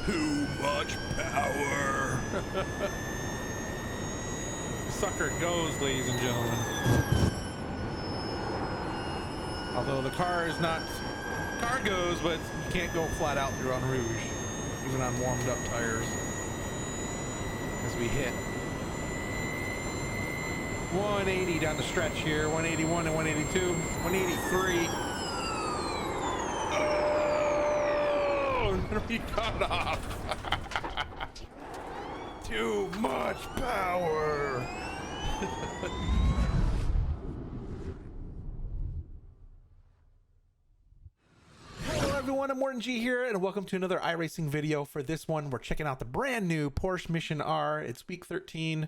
Too much power. Sucker goes, ladies and gentlemen. Although the car is not, car goes, but you can't go flat out through on Rouge, even on warmed up tires. As we hit 180 down the stretch here, 181 and 182, 183. Oh, we cut off. Too much power. Hello everyone, ImmortanG here, and welcome to another iRacing video. For this one, we're checking out the brand new Porsche Mission R. It's week 13,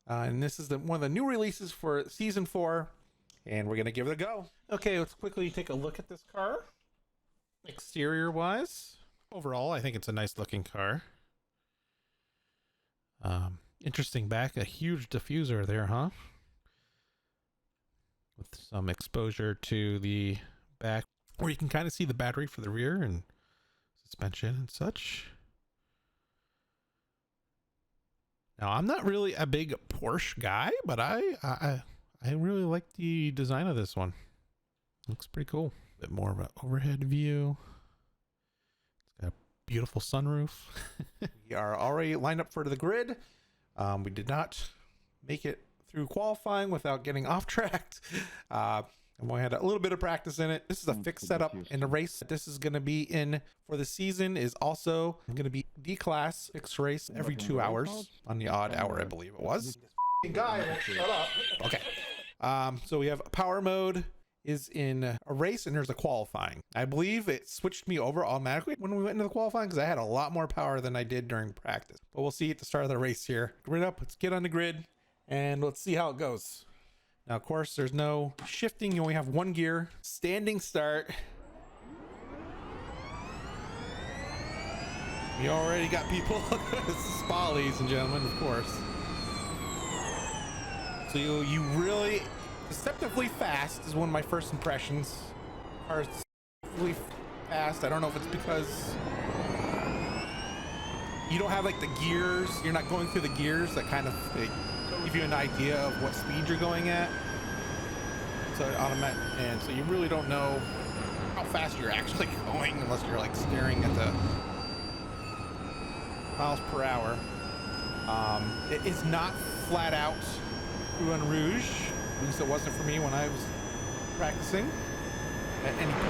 and this is one of the new releases for season 4, and we're gonna give it a go. Okay, let's quickly take a look at this car. Exterior wise, overall, I think it's a nice looking car. Interesting back, a huge diffuser there, huh? With some exposure to the back, where you can kind of see the battery for the rear and suspension and such. Now, I'm not really a big Porsche guy, but I really like the design of this one. Looks pretty cool. A bit more of an overhead view. It's got a beautiful sunroof. We are already lined up for the grid. We did not make it through qualifying without getting off tracked. And we had a little bit of practice in it. This is a fixed setup in the race. This is going to be in for the season is also going to be D-class fixed race every 2 hours on the odd hour, I believe it was. This guy won't shut up. Okay. So we have power mode is in a race, and there's a qualifying. I believe it switched me over automatically when we went into the qualifying because I had a lot more power than I did during practice. But we'll see at the start of the race here. Grid up, let's get on the grid and let's see how it goes. Now, of course, there's no shifting. You only have one gear. Standing start. We already got people. This is Spa, ladies and gentlemen, of course. So you really... Deceptively fast is one of my first impressions. Car is deceptively fast. I don't know if it's because you don't have like the gears. You're not going through the gears that kind of give you an idea of what speed you're going at. So automatic, and so you really don't know how fast you're actually going unless you're like staring at the miles per hour. It is not flat out through on Rouge. At least it wasn't for me when I was practicing at any point.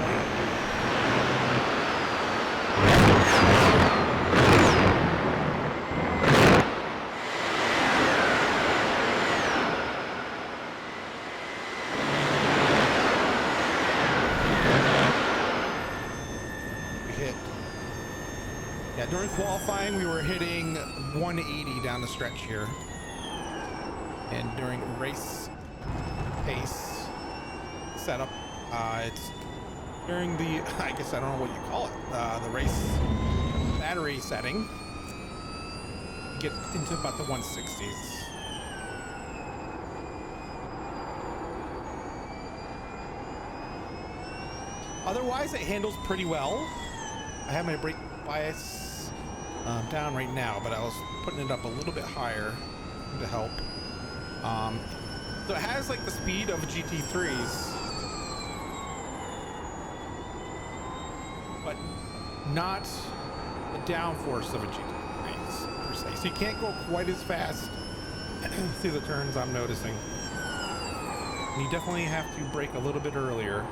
We hit. Yeah, during qualifying, we were hitting 180 down the stretch here. And during race pace setup, it's during the, I guess I don't know what you call it, the race battery setting, you get into about the 160s. Otherwise, it handles pretty well. I have my brake bias down right now, but I was putting it up a little bit higher to help. So it has like the speed of GT3s, but not the downforce of a GT3 per se. So you can't go quite as fast through the turns, I'm noticing. And you definitely have to brake a little bit earlier.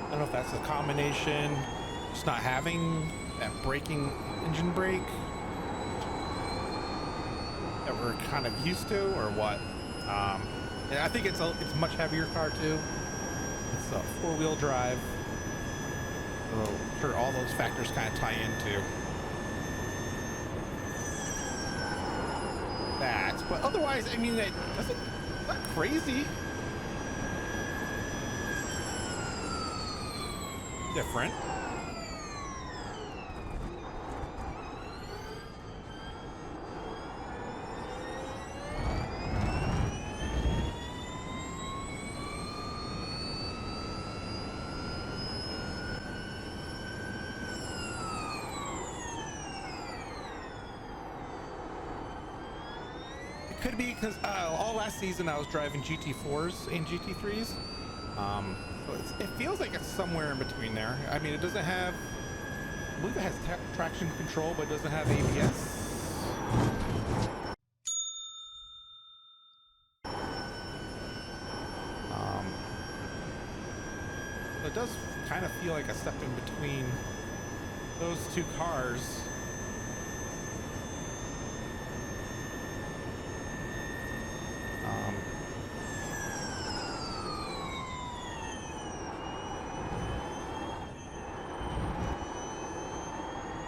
I don't know if that's a combination, just not having that braking engine brake that we're kind of used to, or what. And I think it's a much heavier car too. It's a 4-wheel drive, so I'm sure all those factors kind of tie into that. But otherwise, I mean, it's not crazy different. Could be because all last season I was driving GT4s and GT3s. So it feels like it's somewhere in between there. I mean, it doesn't have, I believe it has traction control, but it doesn't have ABS. So it does kind of feel like a step in between those two cars.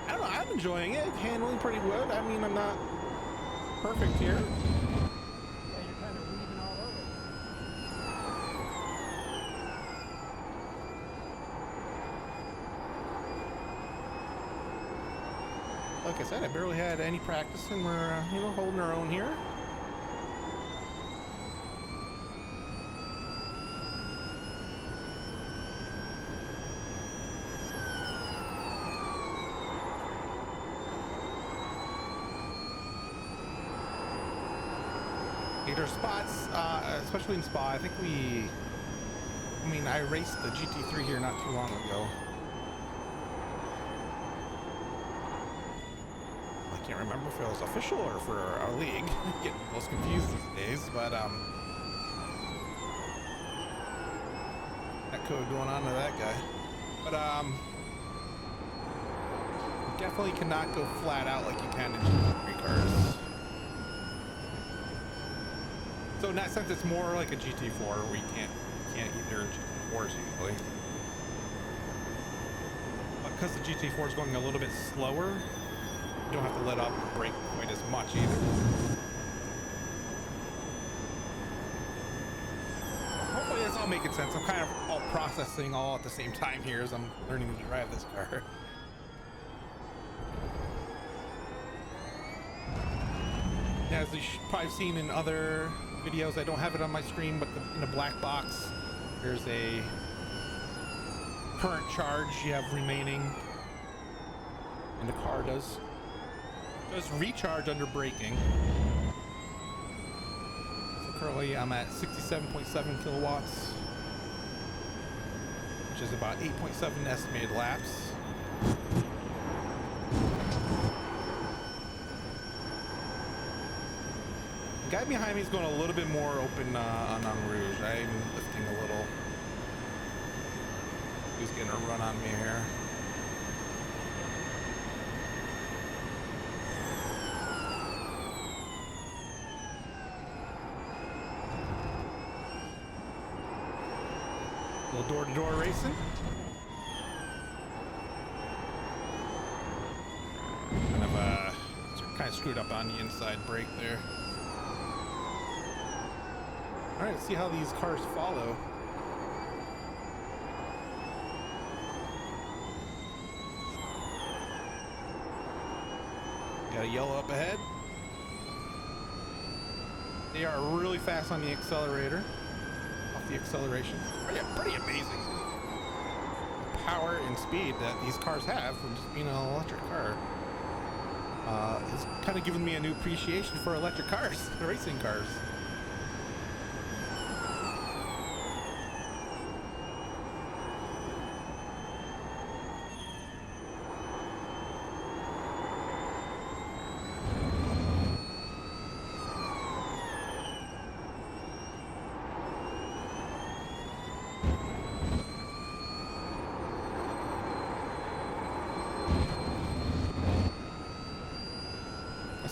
I don't know, I'm enjoying it, handling pretty good. I mean, I'm not perfect here. Yeah, you're kind of weaving all over. Like I said, I barely had any practice, and we're, you know, holding our own here. There's spots, especially in Spa. I think I raced the GT3 here not too long ago. I can't remember if it was official or for our league. Getting most confused these days, but that code going on to that guy. But definitely cannot go flat out like you can in GT3 cars. So in that sense, it's more like a GT4 where you can't either in GT4s usually. But because the GT4 is going a little bit slower, you don't have to let up and brake quite as much either. Hopefully that's all making sense. I'm kind of all processing all at the same time here as I'm learning to drive this car. As you've probably seen in other videos, I don't have it on my screen, but in the black box, there's a current charge you have remaining, and the car does recharge under braking. So currently I'm at 67.7 kilowatts, which is about 8.7 estimated laps. The guy behind me is going a little bit more open on Rouge. I'm lifting a little. He's getting a run on me here. A little door-to-door racing. Kind of screwed up on the inside brake there. All right, let's see how these cars follow. Got a yellow up ahead. They are really fast on the accelerator, off the acceleration. Pretty amazing. The power and speed that these cars have from just being an electric car. It's kind of given me a new appreciation for electric cars, racing cars.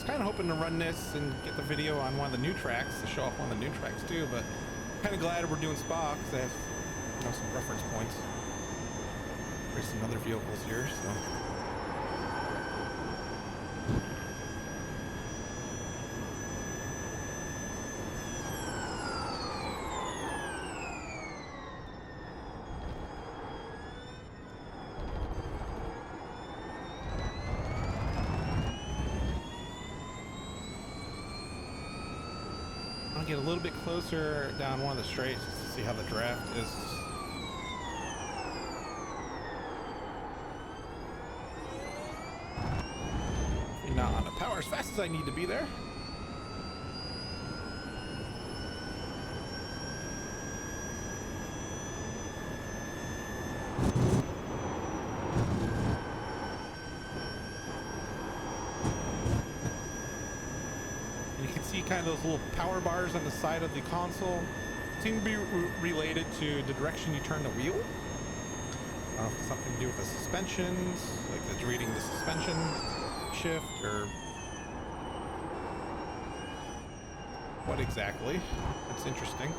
Kind of hoping to run this and get the video on one of the new tracks to show off one of the new tracks too, but kind of glad we're doing Spa because I have, you know, some reference points. Racing other vehicles here, so. I'll get a little bit closer down one of the straights just to see how the draft is. Not on the power as fast as I need to be there. can see kind of those little power bars on the side of the console. Seem to be related to the direction you turn the wheel. I don't know if it's something to do with the suspensions, like it's reading the suspension shift, or what exactly. That's interesting.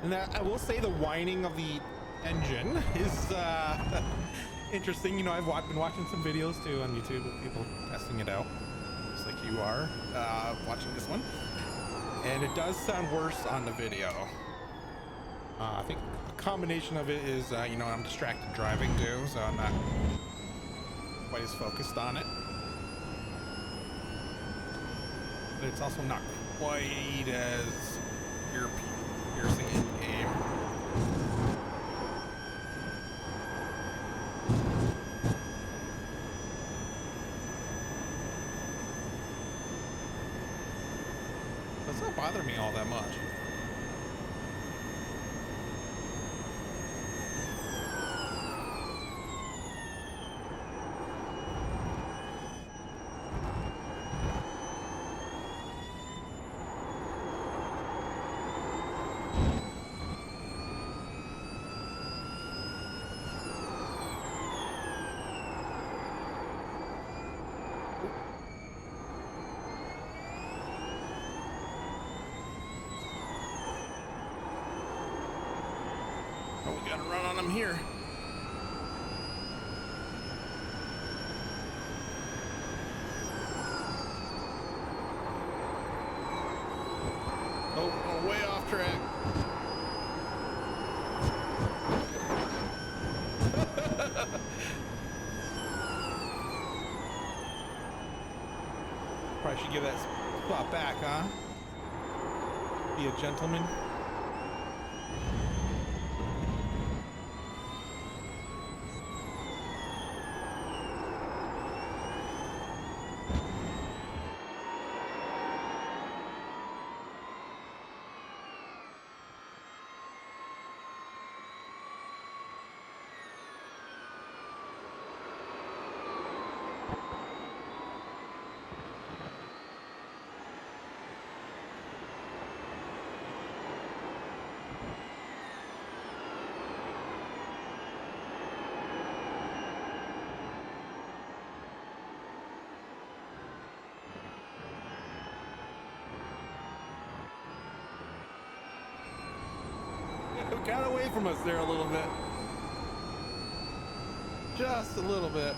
And I will say the whining of the engine is interesting. You know, I've been watching some videos too on YouTube of people testing it out, just like you are watching this one. And it does sound worse on the video. I think a combination of it is, you know, I'm distracted driving too, so I'm not quite as focused on it. But it's also not quite as piercing in game. Does not bother me all that much. Gotta run on them here. Oh, we're way off track. Probably should give that spot back, huh? Be a gentleman. Got away from us there a little bit. Just a little bit.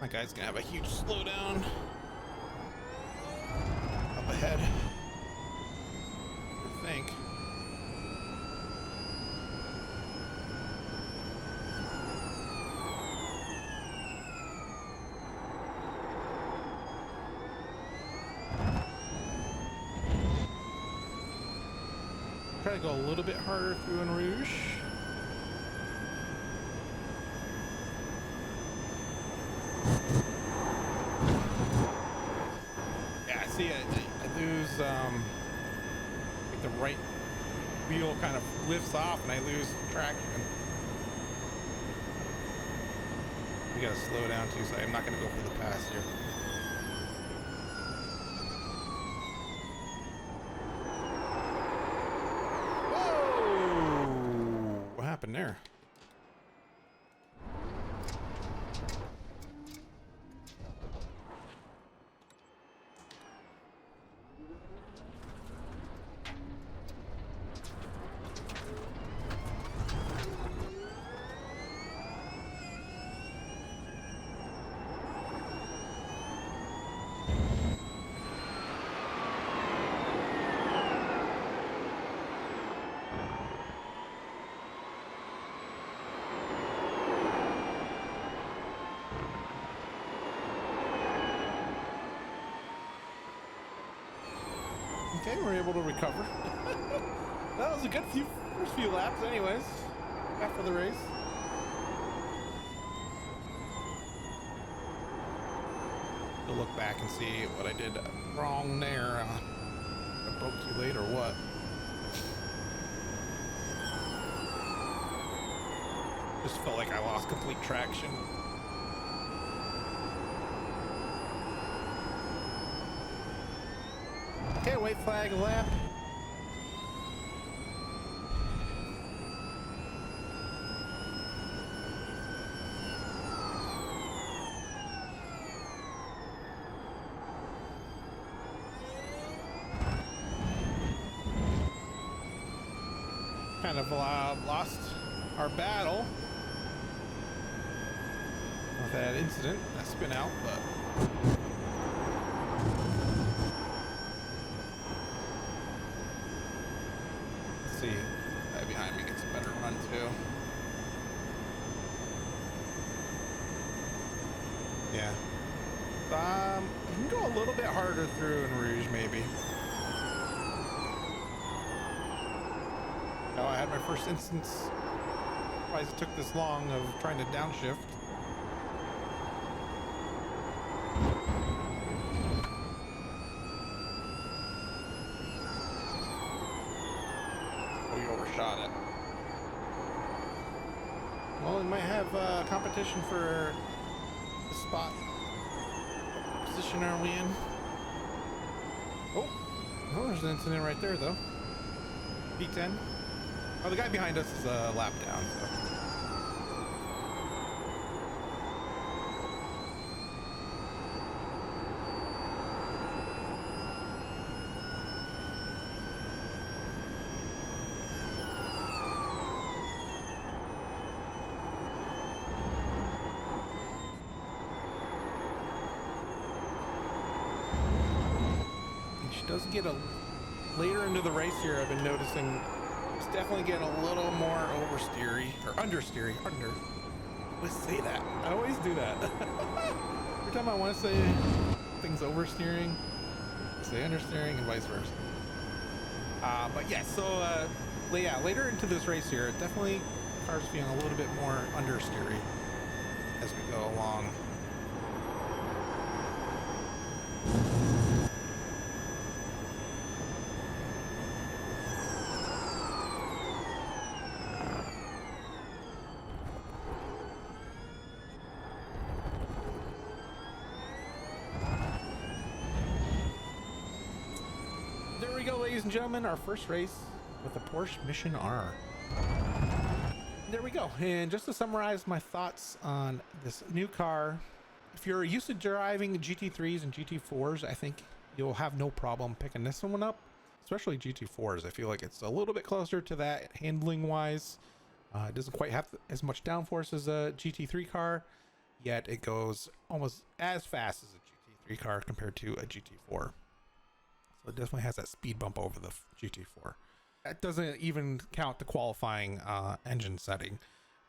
That guy's gonna have a huge slowdown up ahead, I think. Try to go a little bit harder through in Rouge. Like the right wheel kind of lifts off and I lose traction. We gotta slow down too, so I'm not gonna go for the pass here. Whoa! What happened there? Okay, we're able to recover. That was a good first few laps anyways, after the race. To look back and see what I did wrong there. I broke too late or what? Just felt like I lost complete traction. Okay, white flag lap. Kind of lost our battle with that incident, that spin out, but let's see. That behind me gets a better run too. Yeah. You can go a little bit harder through in Rouge, maybe. Oh, I had my first instance. Surprised it took this long of trying to downshift. We overshot it. Well, we might have competition for the spot. What position are we in? Oh, there's an incident right there, though. P10. Oh, the guy behind us is a lap down, so. And she does get a later into the race here. I've been noticing. It's definitely getting a little more oversteery or understeery. Let's say that. I always do that. Every time I want to say things oversteering, I say understeering and vice versa. But yeah, so yeah, later into this race here, definitely cars feeling a little bit more understeery as we go along. There we go, ladies and gentlemen, our first race with the Porsche Mission R. There we go. And just to summarize my thoughts on this new car, if you're used to driving GT3s and GT4s, I think you'll have no problem picking this one up, especially GT4s. I feel like it's a little bit closer to that handling wise. It doesn't quite have as much downforce as a GT3 car, yet it goes almost as fast as a GT3 car compared to a GT4. So it definitely has that speed bump over the GT4. That doesn't even count the qualifying engine setting,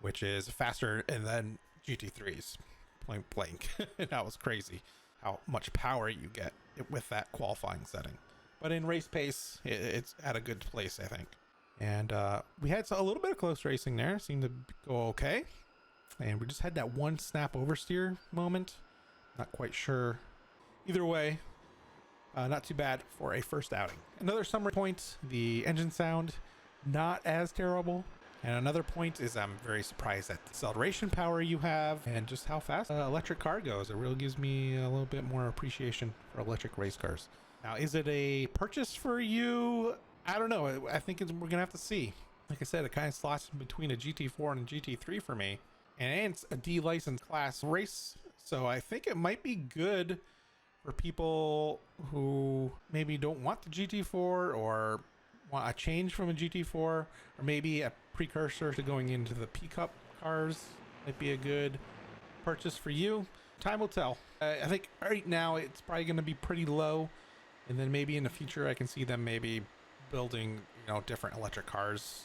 which is faster than GT3s. Point blank. That was crazy how much power you get with that qualifying setting. But in race pace, it's at a good place, I think. And we had a little bit of close racing there. Seemed to go okay. And we just had that one snap oversteer moment. Not quite sure. Either way, not too bad for a first outing. Another summary point, the engine sound, not as terrible. And another point is I'm very surprised at the acceleration power you have and just how fast an electric car goes. It really gives me a little bit more appreciation for electric race cars. Now, is it a purchase for you? I don't know. I think we're going to have to see. Like I said, it kind of slots in between a GT4 and a GT3 for me. And it's a D-licensed class race. So I think it might be good for people who maybe don't want the GT4 or want a change from a GT4, or maybe a precursor to going into the P-Cup cars. Might be a good purchase for you. Time will tell. I think right now it's probably going to be pretty low, and then maybe in the future I can see them maybe building, different electric cars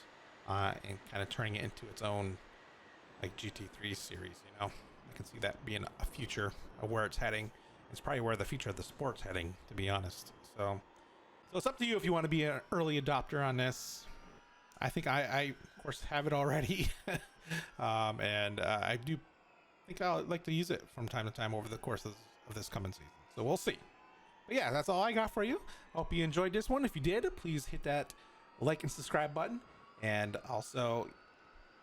and kind of turning it into its own like GT3 series. I can see that being a future of where it's heading. It's probably where the future of the sport's heading, to be honest. So So it's up to you if you want to be an early adopter on this. I think I of course have it already. And I do think I'll like to use it from time to time over the course of this coming season. So we'll see. But yeah, that's all I got for you. Hope you enjoyed this one. If you did, please hit that like and subscribe button. And also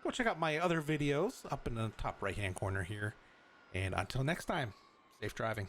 go check out my other videos up in the top right hand corner here. And until next time, safe driving.